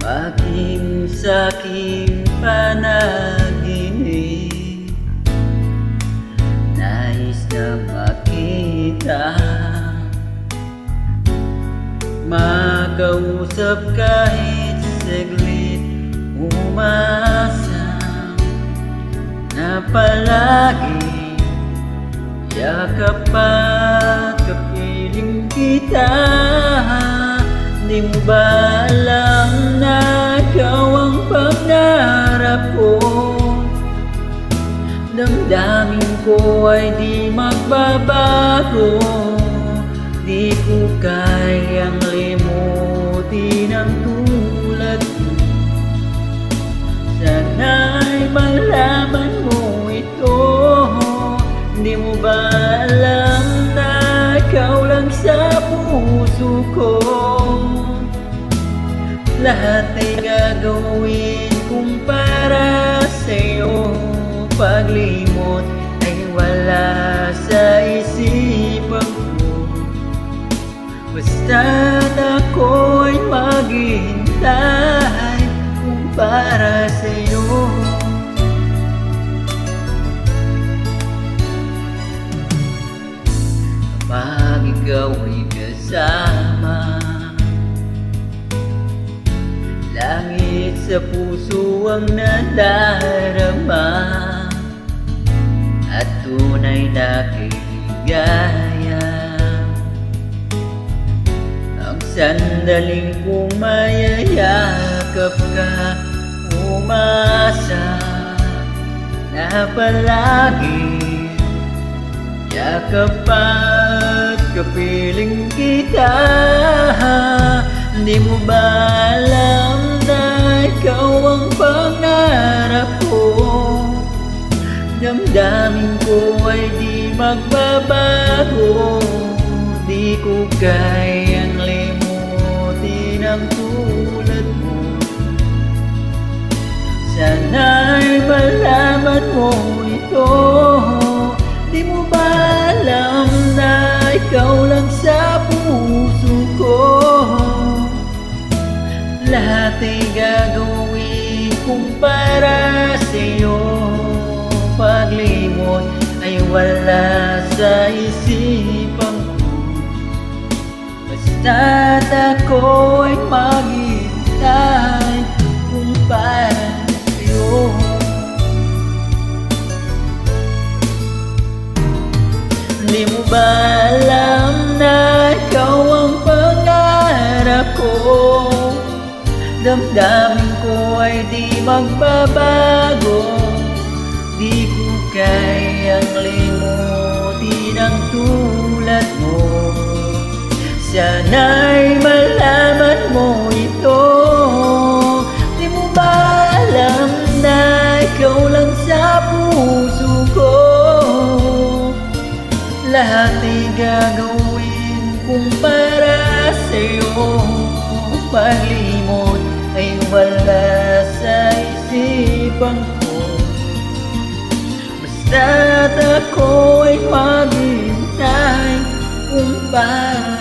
maging sa'king panaginip. Nais na makita, makausap kahit saglit, umasa na palagi yakap at kapiling kita. Di mo ba alam na ikaw ang pangarap ko? Damdamin ko ay di magbabago. Di ko kayang limutin ang tulad mo. Sana'y malaman mo ito. Di mo ba alam na ikaw lang sa puso ko? Lahat ay gagawin kong para sa'yo. Paglimot ay wala sa isipan ko. Basta't ako ay maghihintay kung para sa'yo. Kapag ikaw ay kasama, langit sa puso ang nadarama, at tunay na kaligaya. Ang sandaling kung mayayakap ka, umasa na palagi yakap at kapiling kita. Di mo ba alam na ikaw ang pangarap ko? Damdamin ko ay di magbabago. Di ko kayang limutin ang tulad mo. Sana'y malaman mo ito. Di mo ba alam na ikaw lang sa puso ko? Lahat ay gagawin kong para sa'yo. Paglimot ay wala sa isipan ko. Basta't ako ay maghihintay kung para sa'yo. Di mo ba alam na ikaw ang pangarap ko? Damdamin ko ay di magbabago. Di ko kayang limutin ang tulad mo. Sana'y malaman mo ito. Di mo ba alam na ikaw lang sa puso ko? Lahat ay gagawin kung para sa'yo. Paglimot ay wala sa isipan ko. Basta't ako ay maghihintay kung para